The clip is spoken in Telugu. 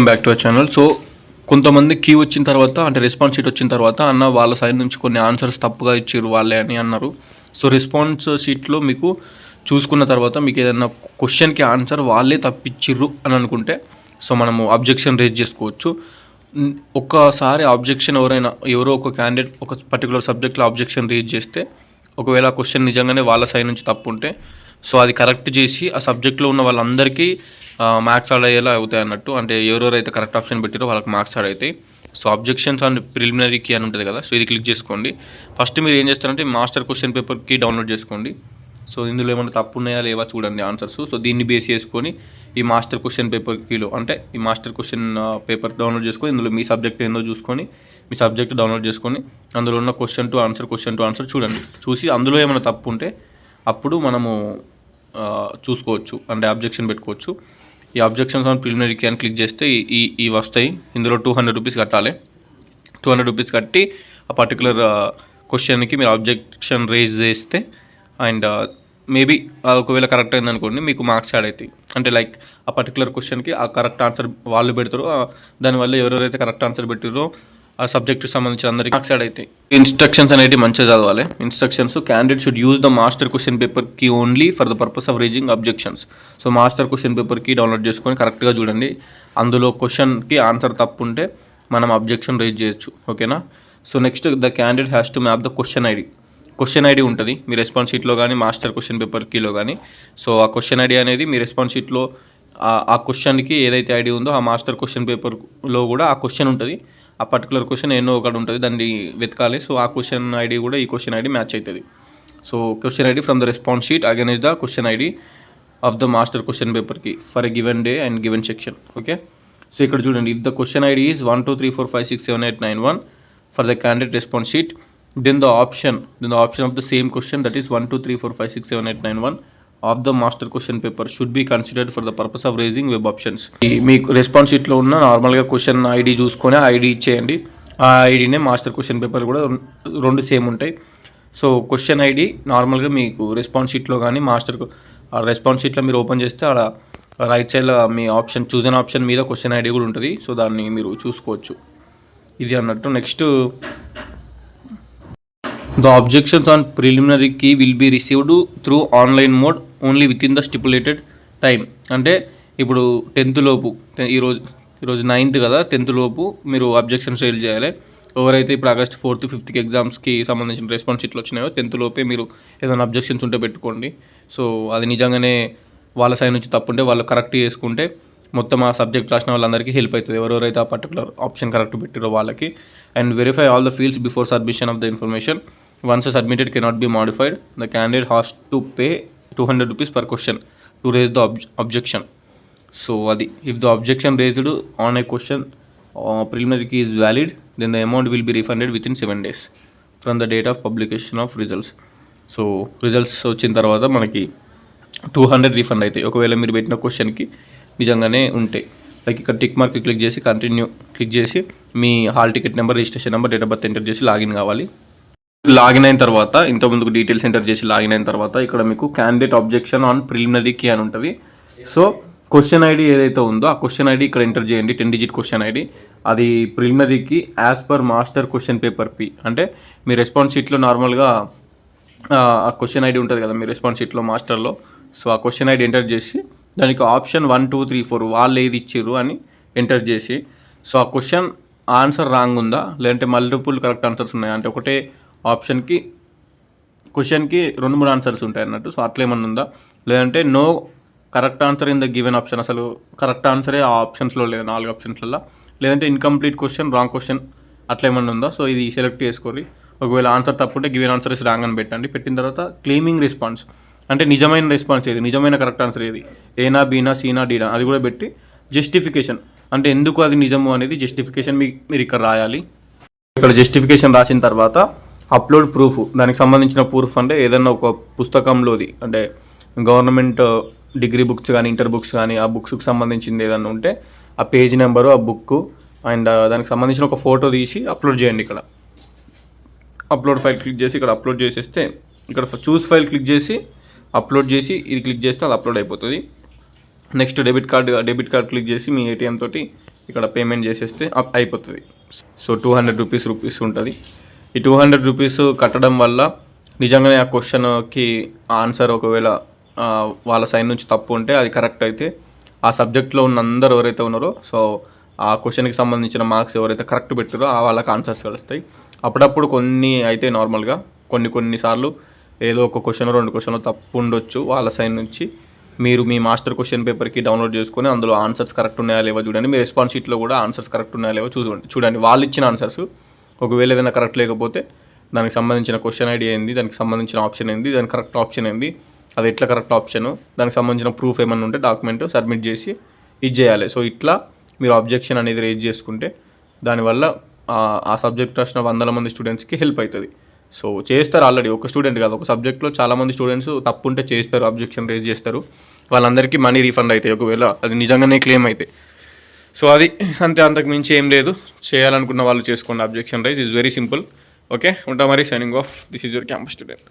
Back to our channel. So కొంతమంది కీ వచ్చిన తర్వాత అంటే రెస్పాన్స్ షీట్ వచ్చిన తర్వాత అన్న వాళ్ళ సైడ్ నుంచి కొన్ని ఆన్సర్స్ తప్పుగా ఇచ్చారు వాళ్ళే అని అన్నారు. సో రెస్పాన్స్ షీట్లో మీకు చూసుకున్న తర్వాత మీకు ఏదైనా క్వశ్చన్కి ఆన్సర్ వాళ్ళే తప్పిచ్చిర్రు అని అనుకుంటే సో మనము అబ్జెక్షన్ రేజ్ చేసుకోవచ్చు. ఒక్కసారి అబ్జెక్షన్ ఎవరో ఒక క్యాండిడేట్ ఒక పర్టికులర్ సబ్జెక్ట్లో అబ్జెక్షన్ రేజ్ చేస్తే ఒకవేళ ఆ క్వశ్చన్ నిజంగానే వాళ్ళ సైడ్ నుంచి తప్పు ఉంటే సో అది కరెక్ట్ చేసి ఆ సబ్జెక్ట్లో ఉన్న వాళ్ళందరికీ మార్క్స్ యాడ్ అయ్యేలా అవుతాయి అన్నట్టు. అంటే ఎవరెవరైతే కరెక్ట్ ఆప్షన్ పెట్టారో వాళ్ళకి మార్క్స్ యాడ్ అవుతాయి. So objections and preliminary key అని ఉంటుంది కదా, సో ఇది క్లిక్ చేసుకోండి. ఫస్ట్ మీరు ఏం చేస్తారంటే మాస్టర్ క్వశ్చన్ పేపర్కి డౌన్లోడ్ చేసుకోండి. సో ఇందులో ఏమైనా తప్పు ఉన్నాయా లేవా చూడండి ఆన్సర్స్. సో దీన్ని బేస్ చేసుకొని ఈ మాస్టర్ క్వశ్చన్ పేపర్ కీలో అంటే ఈ మాస్టర్ క్వశ్చన్ పేపర్ డౌన్లోడ్ చేసుకొని ఇందులో మీ సబ్జెక్ట్ ఏందో చూసుకొని మీ సబ్జెక్ట్ డౌన్లోడ్ చేసుకొని అందులో ఉన్న క్వశ్చన్ టు ఆన్సర్ చూడండి. చూసి అందులో ఏమైనా తప్పు ఉంటే అప్పుడు మనము చూసుకోవచ్చు, అంటే అబ్జెక్షన్ పెట్టుకోవచ్చు. ఈ అబ్జెక్షన్స్ ఆన్ ప్రిలిమినరీ కీ అని క్లిక్ చేస్తే ఈ వస్తాయి. ఇందులో 200 రూపీస్ కట్టాలి. 200 రూపీస్ కట్టి ఆ పర్టికులర్ క్వశ్చన్కి మీరు అబ్జెక్షన్ రేజ్ చేస్తే అండ్ మేబీ ఒకవేళ కరెక్ట్ అయింది అనుకోండి మీకు మార్క్స్ యాడ్ అవుతాయి. అంటే లైక్ ఆ పర్టికులర్ క్వశ్చన్కి ఆ కరెక్ట్ ఆన్సర్ వాళ్ళు పెడతారో దానివల్ల ఎవరెవరైతే కరెక్ట్ ఆన్సర్ పెట్టారో ఆ సబ్జెక్ట్కి సంబంధించిన అందరికీ మార్క్స్ యాడ్ అవుతాయి. ఇన్స్ట్రక్షన్స్ అనేవి మంచిగా చదవాలి. Instructions candidate should use the master question paper key only for the purpose of raising objections. So master question paper key download చేసుకొని కరెక్ట్గా చూడండి. అందులో క్వశ్చన్కి ఆన్సర్ తప్పు ఉంటే మనం అబ్జెక్షన్ రేజ్ చేయొచ్చు. ఓకేనా. So next the candidate has to map the question ID. Question ID ఉంటుంది మీ రెస్పాన్స్ షీట్లో కానీ మాస్టర్ క్వశ్చన్ పేపర్ కీలో కానీ. సో ఆ క్వశ్చన్ ఐడి అనేది మీ రెస్పాన్స్ షీట్లో ఆ క్వశ్చన్కి ఏదైతే ఐడి ఉందో ఆ మాస్టర్ క్వశ్చన్ పేపర్లో కూడా ఆ క్వశ్చన్ ఉంటుంది. ఆ పర్టికులర్ క్వశ్చన్ ఎన్నో ఒకటి ఉంటుంది, దాన్ని వెతకాలి. సో ఆ క్వశ్చన్ ఐడి కూడా ఈ క్వశ్చన్ ఐడి మ్యాచ్ అవుతుంది. So question ID from the response sheet again is the question ID of the master question పేపర్కి for a given day and given section. Okay. So ఇక్కడ చూడండి, if the question ID is 1 2 3 4 5 6 7 8 9 1 for the candidate response sheet, then the option of the same question, that is 1 2 3 4 5 6 7 8 9 1 of the master question paper should be considered for the purpose of raising web options. మీకు రెస్పాన్స్ షీట్లో ఉన్న నార్మల్గా క్వశ్చన్ ఐడి చూసుకొని ఆ ఐడి ఇచ్చేయండి. ఆ ఐడినే మాస్టర్ క్వశ్చన్ పేపర్ కూడా రెండు సేమ్ ఉంటాయి. సో క్వశ్చన్ ఐడి నార్మల్గా మీకు రెస్పాన్స్ షీట్లో కానీ రెస్పాన్స్ షీట్లో మీరు ఓపెన్ చేస్తే అక్కడ రైట్ సైడ్లో మీ ఆప్షన్ చూసిన ఆప్షన్ మీద క్వశ్చన్ ఐడి కూడా ఉంటుంది. సో దాన్ని మీరు చూసుకోవచ్చు. ఇది అన్నట్టు. Next the objections on preliminary key will be received through online mode only within the stipulated time. అంటే ఇప్పుడు 10th లోపు ఈరోజు 9th కదా, 10th లోపు మీరు అబ్జెక్షన్స్ రైజ్ చేయాలి. ఎవరైతే ఇప్పుడు ఆగస్ట్ 4th 5th ఎగ్జామ్స్కి సంబంధించిన రెస్పాన్స్ షీట్లు వచ్చినాయో 10th లోపే మీరు ఏదైనా అబ్జెక్షన్స్ ఉంటే పెట్టుకోండి. సో అది నిజంగానే వాళ్ళ సైడ్ నుంచి తప్పుంటే వాళ్ళు కరెక్ట్ చేసుకుంటే మొత్తం ఆ సబ్జెక్ట్ రాసిన వాళ్ళందరికీ హెల్ప్ అవుతుంది, ఎవరెవరైతే ఆ పర్టికులర్ ఆప్షన్ కరెక్ట్ పెట్టారో వాళ్ళకి. And verify all the fields before submission of the information. Once submitted cannot be modified. The candidate has to pay 200 rupees per question to raise the objection. So if the objection raised on a question preliminary key is valid, then the amount will be refunded within 7 days from the date of publication of results. So results వచ్చిన తర్వాత మనకి 200 రీఫండ్ అవుతాయి ఒకవేళ మీరు పెట్టిన క్వశ్చన్కి నిజంగానే ఉంటాయి. లైక్ ఇక్కడ టిక్ మార్క్ క్లిక్ చేసి కంటిన్యూ క్లిక్ చేసి మీ hall ticket number, registration number, date of birth enter చేసి లాగిన్ కావాలి. లాగిన్ అయిన తర్వాత ఇంతకుముందుకు డీటెయిల్స్ ఎంటర్ చేసి లాగిన్ అయిన తర్వాత ఇక్కడ మీకు candidate objection on preliminary key అని ఉంటుంది. సో క్వశ్చన్ ఐడి ఏదైతే ఉందో ఆ క్వశ్చన్ ఐడి ఇక్కడ ఎంటర్ చేయండి. 10 డిజిట్ క్వశ్చన్ ఐడి. అది ప్రిలిమినరీకి as per master question paper P. అంటే మీ రెస్పాన్స్ షీట్లో నార్మల్గా ఆ క్వశ్చన్ ఐడి ఉంటుంది కదా మీ రెస్పాన్స్ షీట్లో మాస్టర్లో. సో ఆ క్వశ్చన్ ఐడి ఎంటర్ చేసి దానికి ఆప్షన్ 1 2 3 4 వాళ్ళు ఏది ఇచ్చిర్రు అని ఎంటర్ చేసి సో ఆ క్వశ్చన్ ఆన్సర్ రాంగ్ ఉందా లేదంటే మల్టిపుల్ కరెక్ట్ ఆన్సర్స్ ఉన్నాయా, అంటే ఒకటే ఆప్షన్కి క్వశ్చన్కి 2-3 ఆన్సర్స్ ఉంటాయి అన్నట్టు. సో అట్లా ఏమన్నా ఉందా, లేదంటే no correct answer in the given option, అసలు కరెక్ట్ ఆన్సరే ఆ ఆప్షన్స్లో లేదు 4 ఆప్షన్స్లలో, లేదంటే ఇన్కంప్లీట్ క్వశ్చన్, రాంగ్ క్వశ్చన్ అట్లా ఏమన్నా ఉందా. సో ఇది సెలెక్ట్ చేసుకోవాలి. ఒకవేళ ఆన్సర్ తప్పుంటే గివెన్ ఆన్సర్ ఇస్ రాంగ్ అని పెట్టండి. పెట్టిన తర్వాత క్లెయిమింగ్ రెస్పాన్స్, అంటే నిజమైన రెస్పాన్స్ ఏది, నిజమైన కరెక్ట్ ఆన్సర్ ఏది, ఏనా బీనా సీనా డీనా అది కూడా పెట్టి జస్టిఫికేషన్, అంటే ఎందుకు అది నిజము అనేది జస్టిఫికేషన్ మీరు ఇక్కడ రాయాలి. ఇక్కడ జస్టిఫికేషన్ రాసిన తర్వాత అప్లోడ్ ప్రూఫ్, దానికి సంబంధించిన ప్రూఫ్ అంటే ఏదన్నా ఒక పుస్తకంలోది, అంటే గవర్నమెంట్ డిగ్రీ బుక్స్ కానీ ఇంటర్ బుక్స్ కానీ ఆ బుక్స్కి సంబంధించింది ఏదన్నా ఉంటే ఆ పేజ్ నెంబరు, ఆ బుక్ అండ్ దానికి సంబంధించిన ఒక ఫోటో తీసి అప్లోడ్ చేయండి. ఇక్కడ అప్లోడ్ ఫైల్ క్లిక్ చేసి ఇక్కడ అప్లోడ్ చేసేస్తే ఇక్కడ చూస్ ఫైల్ క్లిక్ చేసి అప్లోడ్ చేసి ఇది క్లిక్ చేస్తే అది అప్లోడ్ అయిపోతుంది. నెక్స్ట్ డెబిట్ కార్డ్ క్లిక్ చేసి మీ ఏటీఎం తోటి ఇక్కడ పేమెంట్ చేసేస్తే అయిపోతుంది. సో 200 రూపీస్ ఉంటుంది. ఈ 200 రూపీస్ కట్టడం వల్ల నిజంగానే ఆ క్వశ్చన్కి ఆన్సర్ ఒకవేళ వాళ్ళ సైడ్ నుంచి తప్పు ఉంటే అది కరెక్ట్ అయితే ఆ సబ్జెక్ట్లో ఉన్న అందరు ఎవరైతే ఉన్నారో సో ఆ క్వశ్చన్కి సంబంధించిన మార్క్స్ ఎవరైతే కరెక్ట్ పెట్టారో వాళ్ళకి ఆన్సర్స్ కలుస్తాయి. అప్పుడప్పుడు కొన్ని అయితే నార్మల్గా కొన్నిసార్లు ఏదో ఒక క్వశ్చన్ 2 క్వశ్చన్లు తప్పు ఉండొచ్చు వాళ్ళ సైడ్ నుంచి. మీరు మీ మాస్టర్ క్వశ్చన్ పేపర్కి డౌన్లోడ్ చేసుకొని అందులో ఆన్సర్స్ కరెక్ట్ ఉన్నాయా లేవో చూడండి. మీ రెస్పాన్స్ షీట్లో కూడా ఆన్సర్స్ కరెక్ట్ ఉన్నాయా లేవో చూడండి వాళ్ళు ఇచ్చిన ఆన్సర్స్. ఒకవేళ ఏదైనా కరెక్ట్ లేకపోతే దానికి సంబంధించిన క్వశ్చన్ ఐడి ఏంది, దానికి సంబంధించిన ఆప్షన్ ఏంది, దానికి కరెక్ట్ ఆప్షన్ ఏంది, అది ఎట్లా కరెక్ట్ ఆప్షన్, దానికి సంబంధించిన ప్రూఫ్ ఏమైనా ఉంటే డాక్యుమెంట్ సబ్మిట్ చేసి చేయాలి. సో ఇట్లా మీరు ఆబ్జెక్షన్ అనేది రేజ్ చేసుకుంటే దానివల్ల ఆ సబ్జెక్ట్ రాసిన 100 మంది స్టూడెంట్స్కి హెల్ప్ అవుతుంది. సో చేస్తారు ఆల్రెడీ, ఒక స్టూడెంట్ కాదు, ఒక సబ్జెక్ట్లో చాలామంది స్టూడెంట్స్ తప్పు ఉంటే చేస్తారు, ఆబ్జెక్షన్ రేజ్ చేస్తారు. వాళ్ళందరికీ మనీ రీఫండ్ అవుతాయి ఒకవేళ అది నిజంగానే క్లెయిమ్ అయితే. సో అది అంతే, అంతకు మించి ఏం లేదు. చేయాలనుకున్న వాళ్ళు చేసుకోండి. Objection raise is very simple. Okay, ఉంటా మరి. Signing off. This is your campus student.